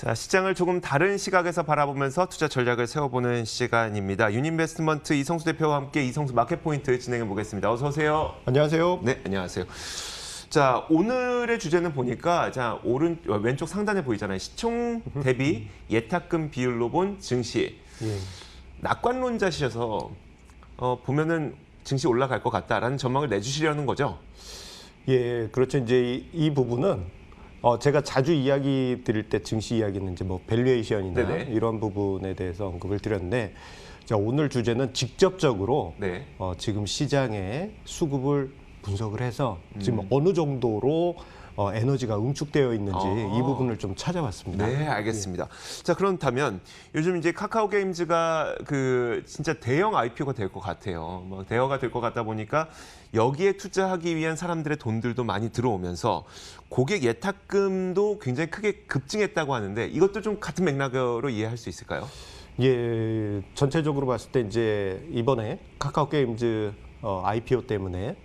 자, 시장을 조금 다른 시각에서 바라보면서 투자 전략을 세워보는 시간입니다. 유니인베스트먼트 이성수 대표와 함께 이성수 마켓포인트 진행해 보겠습니다. 어서 오세요. 안녕하세요. 네, 안녕하세요. 자, 오늘의 주제는 보니까 왼쪽 상단에 보이잖아요. 시총 대비 예탁금 비율로 본 증시. 예. 낙관론자시셔서 보면은 증시 올라갈 것 같다라는 전망을 내주시려는 거죠? 예, 그렇죠. 이제 이 부분은 제가 자주 이야기 드릴 때 증시 이야기는 이제 뭐 밸류에이션이나 네네. 이런 부분에 대해서 언급을 드렸는데, 자, 오늘 주제는 직접적으로 네. 지금 시장의 수급을 분석을 해서 지금 어느 정도로 에너지가 응축되어 있는지 이 부분을 좀 찾아봤습니다. 네, 알겠습니다. 자, 그렇다면 요즘 이제 카카오 게임즈가 진짜 대형 IPO가 될 것 같아요. 뭐 대여가 될 것 같다 보니까 여기에 투자하기 위한 사람들의 돈들도 많이 들어오면서 고객 예탁금도 굉장히 크게 급증했다고 하는데 이것도 좀 같은 맥락으로 이해할 수 있을까요? 예, 전체적으로 봤을 때 이제 이번에 카카오 게임즈 IPO 때문에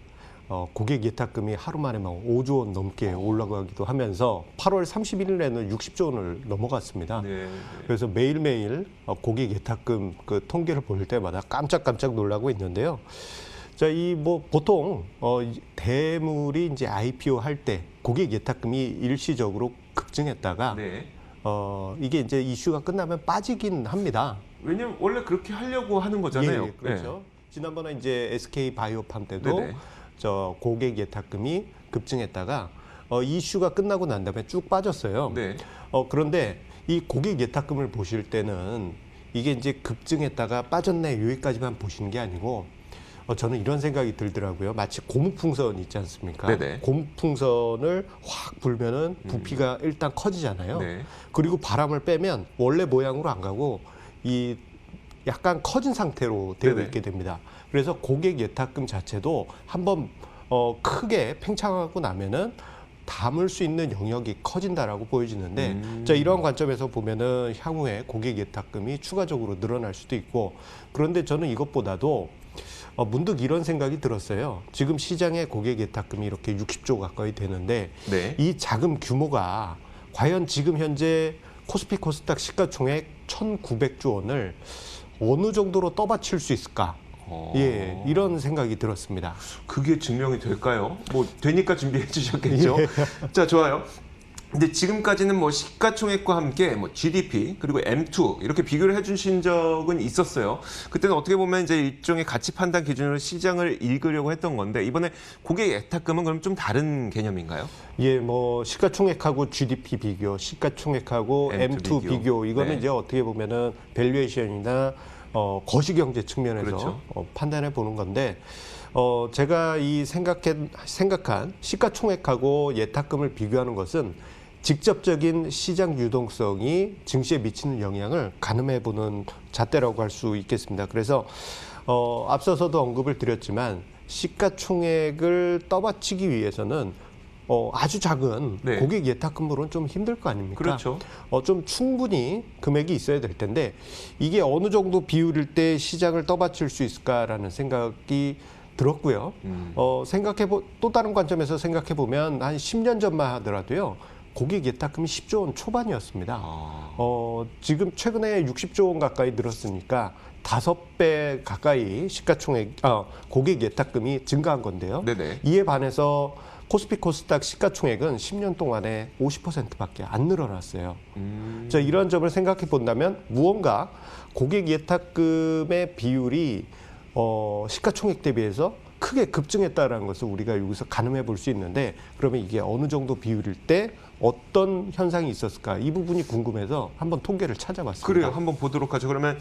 고객 예탁금이 하루 만에 막 5조 원 넘게 올라가기도 하면서 8월 31일에는 60조 원을 넘어갔습니다. 네. 그래서 매일매일 고객 예탁금 그 통계를 볼 때마다 깜짝깜짝 놀라고 있는데요. 자, 보통 대물이 이제 IPO 할 때 고객 예탁금이 일시적으로 급증했다가 네. 이게 이제 이슈가 끝나면 빠지긴 합니다. 왜냐면 원래 그렇게 하려고 하는 거잖아요. 예, 그렇죠. 지난번에 이제 SK 바이오팜 때도 네네. 저 고객 예탁금이 급증했다가 이슈가 끝나고 난 다음에 쭉 빠졌어요. 네. 그런데 이 고객 예탁금을 보실 때는 이게 이제 급증했다가 빠졌네 여기까지만 보시는 게 아니고 저는 이런 생각이 들더라고요. 마치 고무풍선 있지 않습니까? 네네. 고무풍선을 확 불면은 부피가 일단 커지잖아요. 네. 그리고 바람을 빼면 원래 모양으로 안 가고 이 약간 커진 상태로 되어 네네. 있게 됩니다. 그래서 고객 예탁금 자체도 한번 크게 팽창하고 나면은 담을 수 있는 영역이 커진다라고 보여지는데, 자, 이러한 관점에서 보면은 향후에 고객 예탁금이 추가적으로 늘어날 수도 있고, 그런데 저는 이것보다도 문득 이런 생각이 들었어요. 지금 시장의 고객 예탁금이 이렇게 60조 가까이 되는데 네. 이 자금 규모가 과연 지금 현재 코스피 코스닥 시가총액 1,900조 원을 어느 정도로 떠받칠 수 있을까? 예, 이런 생각이 들었습니다. 그게 증명이 될까요? 뭐 되니까 준비해 주셨겠죠. 자, 좋아요. 근데 지금까지는 뭐 시가총액과 함께 뭐 GDP 그리고 M2 이렇게 비교를 해주신 적은 있었어요. 그때는 어떻게 보면 이제 일종의 가치 판단 기준으로 시장을 읽으려고 했던 건데 이번에 고객 예탁금은 그럼 좀 다른 개념인가요? 예, 뭐 시가총액하고 GDP 비교, 시가총액하고 M2 M2 비교, 이거는 네. 이제 어떻게 보면은 밸류에이션이나 거시경제 측면에서 그렇죠. 판단해 보는 건데, 제가 생각한 시가총액하고 예탁금을 비교하는 것은 직접적인 시장 유동성이 증시에 미치는 영향을 가늠해 보는 잣대라고 할 수 있겠습니다. 그래서 앞서서도 언급을 드렸지만 시가총액을 떠받치기 위해서는 아주 작은 네. 고객 예탁금으로는 좀 힘들 거 아닙니까? 그렇죠. 좀 충분히 금액이 있어야 될 텐데 이게 어느 정도 비율일 때 시장을 떠받칠 수 있을까라는 생각이 들었고요. 또 다른 관점에서 생각해 보면 한 10년 전만 하더라도요. 고객 예탁금이 10조 원 초반이었습니다. 지금 최근에 60조 원 가까이 늘었으니까 5배 가까이 고객 예탁금이 증가한 건데요. 네네. 이에 반해서 코스피 코스닥 시가총액은 10년 동안에 50%밖에 안 늘어났어요. 자, 이런 점을 생각해 본다면 무언가 고객 예탁금의 비율이 시가총액 대비해서 크게 급증했다는 것을 우리가 여기서 가늠해 볼 수 있는데, 그러면 이게 어느 정도 비율일 때 어떤 현상이 있었을까? 이 부분이 궁금해서 한번 통계를 찾아봤습니다. 그래요. 한번 보도록 하죠. 그러면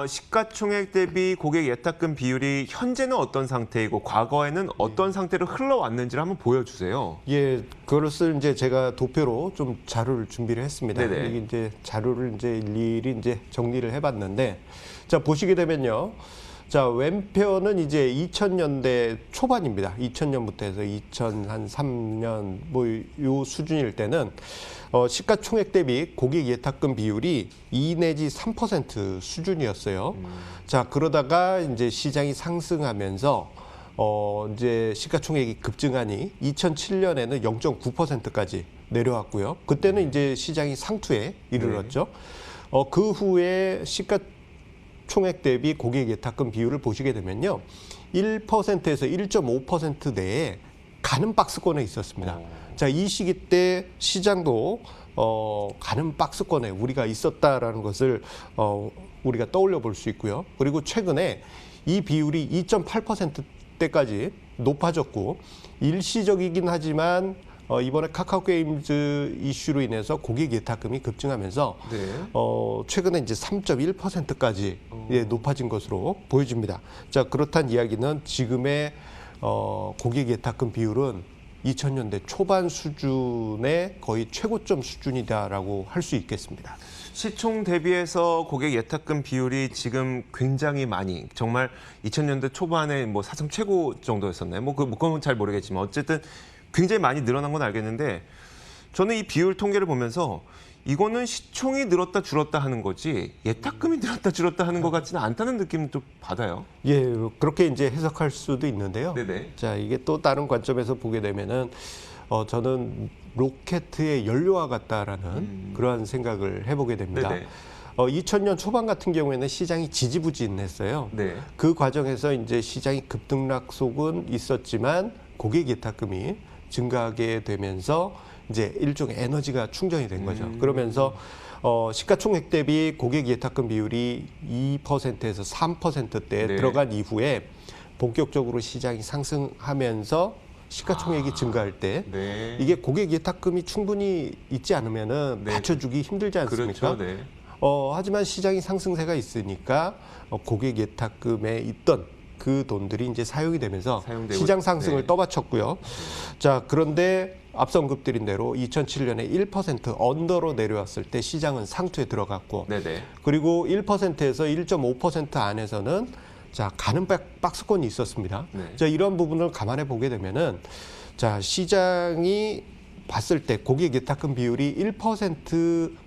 시가총액 대비 고객 예탁금 비율이 현재는 어떤 상태이고 과거에는 어떤 상태로 흘러왔는지를 한번 보여주세요. 예, 그것을 이제 제가 도표로 좀 자료를 준비를 했습니다. 네네. 이게 이제 자료를 이제 일일이 이제 정리를 해봤는데, 자, 보시게 되면요. 자, 왼편은 이제 2000년대 초반입니다. 2000년부터 해서 2003년 뭐 요 수준일 때는 시가총액 대비 고객 예탁금 비율이 2 내지 3% 수준이었어요. 자, 그러다가 이제 시장이 상승하면서 이제 시가총액이 급증하니 2007년에는 0.9%까지 내려왔고요. 그때는 이제 시장이 상투에 이르렀죠. 그 후에 시가총액 대비 고객 예탁금 비율을 보시게 되면요. 1%에서 1.5% 내에 가는 박스권에 있었습니다. 자, 이 시기 때 시장도 가는 박스권에 우리가 있었다라는 것을 우리가 떠올려 볼 수 있고요. 그리고 최근에 이 비율이 2.8%대까지 높아졌고 일시적이긴 하지만 이번에 카카오게임즈 이슈로 인해서 고객 예탁금이 급증하면서 최근에 이제 3.1%까지 높아진 것으로 보여집니다. 자, 그렇단 이야기는 지금의 고객 예탁금 비율은 2000년대 초반 수준의 거의 최고점 수준이다라고 할 수 있겠습니다. 시총 대비해서 고객 예탁금 비율이 지금 굉장히 많이 정말 2000년대 초반에 뭐 사상 최고 정도였었나요? 그건 잘 모르겠지만 어쨌든 굉장히 많이 늘어난 건 알겠는데 저는 이 비율 통계를 보면서 이거는 시총이 늘었다 줄었다 하는 거지 예탁금이 늘었다 줄었다 하는 것 같지는 않다는 느낌을 좀 받아요. 예, 그렇게 이제 해석할 수도 있는데요. 네네. 자, 이게 또 다른 관점에서 보게 되면은 저는 로켓의 연료와 같다라는 그러한 생각을 해보게 됩니다. 네네. 2000년 초반 같은 경우에는 시장이 지지부진했어요. 네. 그 과정에서 이제 시장이 급등락 속은 있었지만 고객 예탁금이 증가하게 되면서 이제 일종의 에너지가 충전이 된 거죠. 그러면서 시가총액 대비 고객 예탁금 비율이 2%에서 3%대에 들어간 이후에 본격적으로 시장이 상승하면서 시가총액이 증가할 때 이게 고객 예탁금이 충분히 있지 않으면은 받쳐주기 힘들지 않습니까? 그렇죠. 네. 하지만 시장이 상승세가 있으니까 고객 예탁금에 있던 그 돈들이 이제 사용이 되면서 사용되고, 시장 상승을 떠받쳤고요. 자, 그런데 앞서 언급드린 대로 2007년에 1% 언더로 내려왔을 때 시장은 상투에 들어갔고 그리고 1%에서 1.5% 안에서는 자, 가는 박스권이 있었습니다. 자, 이런 부분을 감안해 보게 되면은 자, 시장이 봤을 때 고객 예탁금 비율이 1%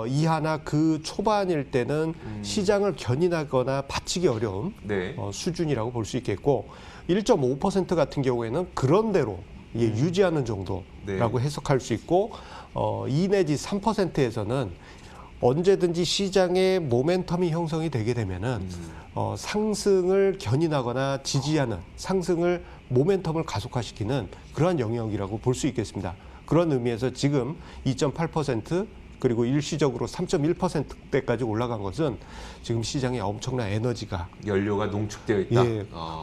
이하나 그 초반일 때는 시장을 견인하거나 받치기 어려운 수준이라고 볼 수 있겠고 1.5% 같은 경우에는 그런대로 유지하는 정도라고 해석할 수 있고 2 내지 3%에서는 언제든지 시장의 모멘텀이 형성이 되게 되면은 상승을 견인하거나 지지하는 상승을 모멘텀을 가속화시키는 그러한 영역이라고 볼 수 있겠습니다. 그런 의미에서 지금 2.8% 그리고 일시적으로 3.1%대까지 올라간 것은 지금 시장에 엄청난 에너지가 연료가 농축되어 있다.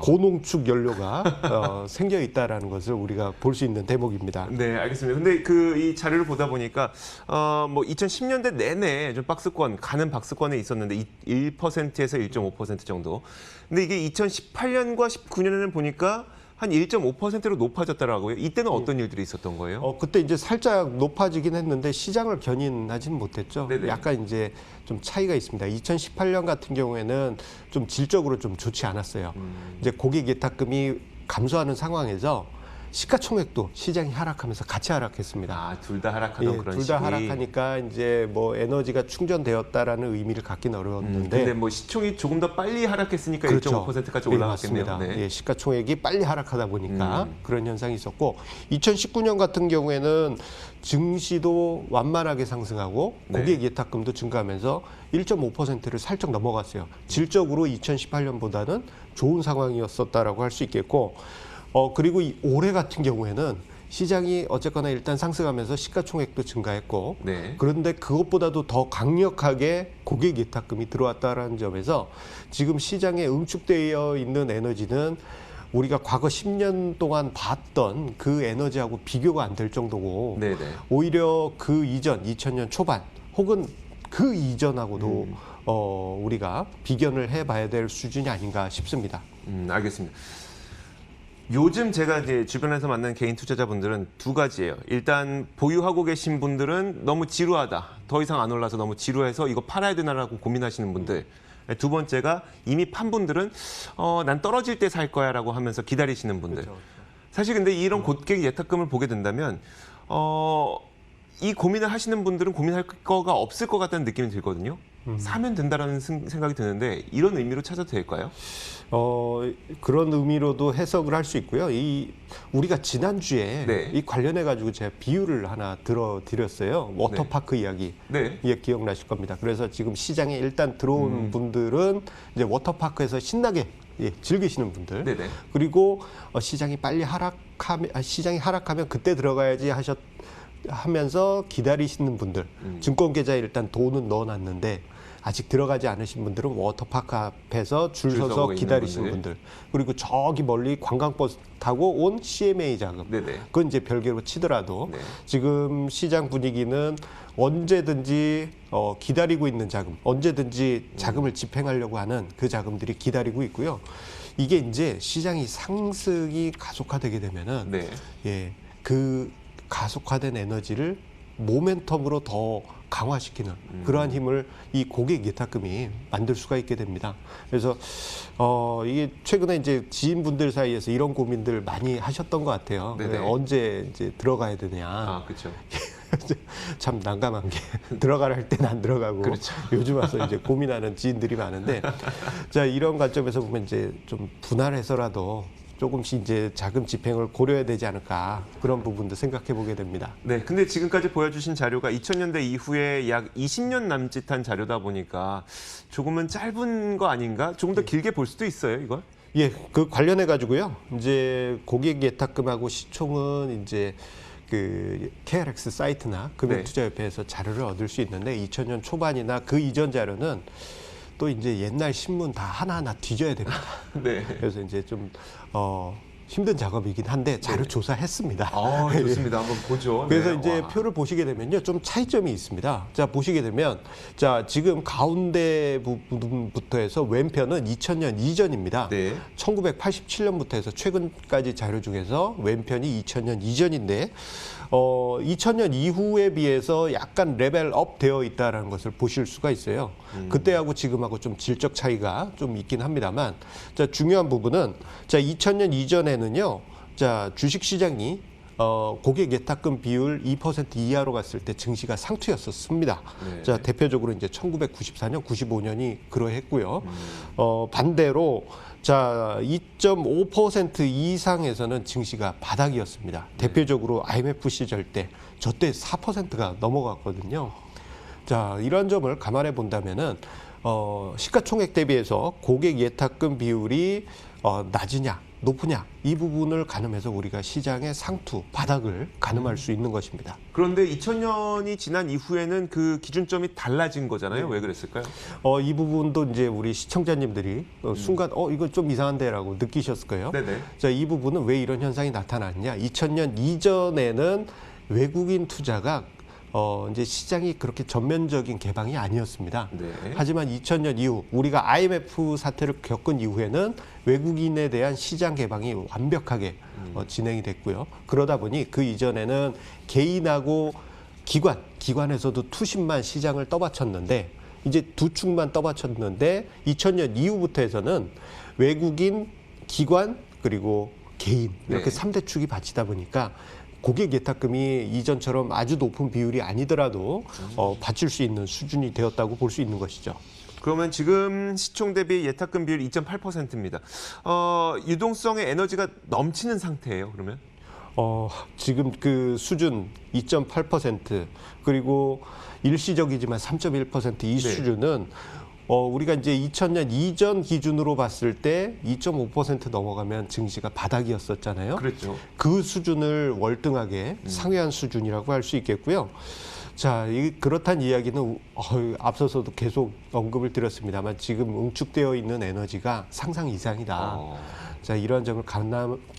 고농축 연료가 생겨 있다라는 것을 우리가 볼 수 있는 대목입니다. 네, 알겠습니다. 근데 이 자료를 보다 보니까 뭐 2010년대 내내 좀 가는 박스권에 있었는데 1%에서 1.5% 정도. 근데 이게 2018년과 19년에는 보니까 한 1.5%로 높아졌더라고요. 이때는 어떤 일들이 있었던 거예요? 그때 이제 살짝 높아지긴 했는데 시장을 견인하지는 못했죠. 약간 이제 좀 차이가 있습니다. 2018년 같은 경우에는 좀 질적으로 좀 좋지 않았어요. 이제 고객 예탁금이 감소하는 상황에서 시가총액도 시장이 하락하면서 같이 하락했습니다. 둘 다 하락하던 그런 둘 다 하락하니까 이제 뭐 에너지가 충전되었다라는 의미를 갖기는 어려웠는데 근데 뭐 시총이 조금 더 빨리 하락했으니까 그렇죠. 1.5%까지 올라갔겠네요. 예, 시가총액이 빨리 하락하다 보니까 그런 현상이 있었고 2019년 같은 경우에는 증시도 완만하게 상승하고 고객 예탁금도 증가하면서 1.5%를 살짝 넘어갔어요. 질적으로 2018년보다는 좋은 상황이었었다라고 할 수 있겠고 그리고 올해 같은 경우에는 시장이 어쨌거나 일단 상승하면서 시가총액도 증가했고 그런데 그것보다도 더 강력하게 고객 예탁금이 들어왔다는 점에서 지금 시장에 응축되어 있는 에너지는 우리가 과거 10년 동안 봤던 그 에너지하고 비교가 안 될 정도고 오히려 그 이전 2000년 초반 혹은 그 이전하고도 우리가 비견을 해봐야 될 수준이 아닌가 싶습니다. 알겠습니다. 요즘 제가 이제 주변에서 만난 개인 투자자분들은 두 가지예요. 일단 보유하고 계신 분들은 너무 지루하다. 더 이상 안 올라서 너무 지루해서 이거 팔아야 되나라고 고민하시는 분들. 두 번째가 이미 판 분들은 난 떨어질 때 살 거야라고 하면서 기다리시는 분들. 사실 근데 이런 고객 예탁금을 보게 된다면 이 고민을 하시는 분들은 고민할 거가 없을 것 같다는 느낌이 들거든요. 사면 된다라는 생각이 드는데 이런 의미로 찾아도 될까요? 그런 의미로도 해석을 할 수 있고요. 우리가 지난주에 네. 이 관련해 가지고 제가 비유를 하나 들어드렸어요. 워터파크 이야기. 네. 예, 기억나실 겁니다. 그래서 지금 시장에 일단 들어온 분들은 이제 워터파크에서 신나게 즐기시는 분들. 네네. 그리고 시장이 빨리 하락하면 그때 들어가야지 하면서 기다리시는 분들. 증권 계좌에 일단 돈은 넣어놨는데 아직 들어가지 않으신 분들은 워터파크 앞에서 줄 줄 서서 서고 있는 기다리시는 분들. 그리고 저기 멀리 관광버스 타고 온 CMA 자금. 네네. 그건 이제 별개로 치더라도 네. 지금 시장 분위기는 언제든지 기다리고 있는 자금, 언제든지 자금을 집행하려고 하는 그 자금들이 기다리고 있고요. 이게 이제 시장이 상승이 가속화되게 되면은 네. 예, 그 가속화된 에너지를 모멘텀으로 더 강화시키는 그러한 힘을 이 고객 예탁금이 만들 수가 있게 됩니다. 그래서 이게 최근에 이제 지인분들 사이에서 이런 고민들 많이 하셨던 것 같아요. 네네. 언제 이제 들어가야 되냐. 아, 그렇죠. 참 난감한 게 들어가라 할 때는 안 들어가고 그렇죠. 요즘 와서 이제 고민하는 지인들이 많은데 자 이런 관점에서 보면 이제 좀 분할해서라도 조금씩 이제 자금 집행을 고려해야 되지 않을까 그런 부분도 생각해 보게 됩니다. 네, 근데 지금까지 보여주신 자료가 2000년대 이후에 약 20년 남짓한 자료다 보니까 조금은 짧은 거 아닌가? 조금 더 길게 볼 수도 있어요, 이걸? 예, 그 관련해 가지고요. 이제 고객 예탁금하고 시총은 이제 그 KRX 사이트나 금융투자협회에서 자료를 얻을 수 있는데 2000년 초반이나 그 이전 자료는 또 이제 옛날 신문 다 하나하나 뒤져야 됩니다. 네. 그래서 이제 좀 힘든 작업이긴 한데 자료 조사했습니다. 아, 좋습니다. 한번 보죠. 그래서 네, 이제 와. 표를 보시게 되면요, 좀 차이점이 있습니다. 자 보시게 되면 자 지금 가운데 부분부터 해서 왼편은 2000년 이전입니다. 네. 1987년부터 해서 최근까지 자료 중에서 왼편이 2000년 이전인데 2000년 이후에 비해서 약간 레벨업 되어 있다라는 것을 보실 수가 있어요. 그때하고 지금하고 좀 질적 차이가 좀 있긴 합니다만, 자 중요한 부분은 자 2000년 이전에는요, 자 주식 시장이 고객 예탁금 비율 2% 이하로 갔을 때 증시가 상투였었습니다. 네. 자 대표적으로 이제 1994년, 95년이 그러했고요. 반대로 자 2.5% 이상에서는 증시가 바닥이었습니다. 대표적으로 IMF 시절 때 저때 4%가 넘어갔거든요. 자 이런 점을 감안해 본다면은 시가총액 대비해서 고객 예탁금 비율이 낮으냐 높으냐 이 부분을 가늠해서 우리가 시장의 상투 바닥을 가늠할 수 있는 것입니다. 그런데 2000년이 지난 이후에는 그 기준점이 달라진 거잖아요. 왜 그랬을까요? 이 부분도 이제 우리 시청자님들이 순간 이거 좀 이상한데라고 느끼셨을 거예요. 네네. 자, 이 부분은 왜 이런 현상이 나타났냐? 2000년 이전에는 외국인 투자가 이제 시장이 그렇게 전면적인 개방이 아니었습니다. 네. 하지만 2000년 이후 우리가 IMF 사태를 겪은 이후에는 외국인에 대한 시장 개방이 완벽하게 진행이 됐고요. 그러다 보니 그 이전에는 개인하고 기관에서도 투심만 시장을 떠받쳤는데 이제 두 축만 떠받쳤는데 2000년 이후부터 해서는 외국인, 기관 그리고 개인 이렇게 네. 3대 축이 받치다 보니까 고객 예탁금이 이전처럼 아주 높은 비율이 아니더라도 받칠 수 있는 수준이 되었다고 볼 수 있는 것이죠. 그러면 지금 시총 대비 예탁금 비율 2.8%입니다. 유동성의 에너지가 넘치는 상태예요, 그러면? 지금 그 수준 2.8% 그리고 일시적이지만 3.1% 이 네. 수준은 우리가 이제 2000년 이전 기준으로 봤을 때 2.5% 넘어가면 증시가 바닥이었었잖아요. 그렇죠. 그 수준을 월등하게 상회한 수준이라고 할 수 있겠고요. 자, 그렇다는 이야기는 앞서서도 계속 언급을 드렸습니다만 지금 응축되어 있는 에너지가 상상 이상이다. 자, 이러한 점을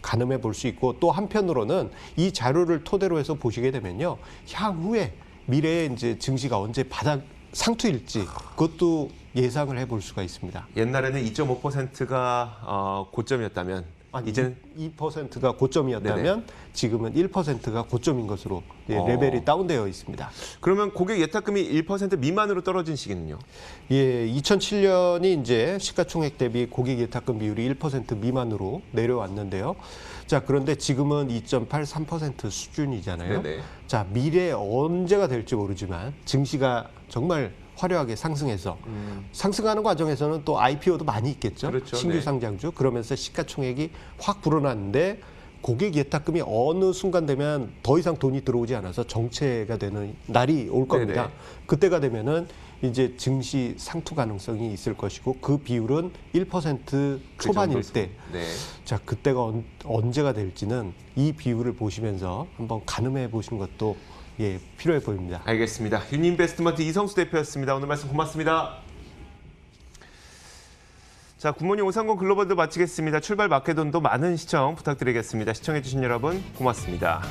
가늠해 볼 수 있고 또 한편으로는 이 자료를 토대로 해서 보시게 되면요. 향후에 미래에 이제 증시가 언제 바닥 상투일지 그것도 예상을 해볼 수가 있습니다. 옛날에는 2.5%가 고점이었다면 이제는 2%가 고점이었다면 네네. 지금은 1%가 고점인 것으로 레벨이 다운되어 있습니다. 그러면 고객 예탁금이 1% 미만으로 떨어진 시기는요? 예, 2007년이 이제 시가총액 대비 고객 예탁금 비율이 1% 미만으로 내려왔는데요. 자, 그런데 지금은 2.83% 수준이잖아요. 네네. 자, 미래에 언제가 될지 모르지만 증시가 정말 화려하게 상승해서 상승하는 과정에서는 또 IPO도 많이 있겠죠. 그렇죠. 신규 네. 상장주. 그러면서 시가총액이 확 불어났는데 고객 예탁금이 어느 순간 되면 더 이상 돈이 들어오지 않아서 정체가 되는 날이 올 겁니다. 네네. 그때가 되면은 이제 증시 상투 가능성이 있을 것이고 그 비율은 1% 초반일 정도 때 네. 자, 그때가 언제가 될지는 이 비율을 보시면서 한번 가늠해 보시는 것도 예, 필요해 보입니다. 알겠습니다. 유니인베스트먼트 이성수 대표였습니다. 오늘 말씀 고맙습니다. 자, 굿모닝 오상공 글로벌도 마치겠습니다. 출발 마케돈도 많은 시청 부탁드리겠습니다. 시청해주신 여러분 고맙습니다.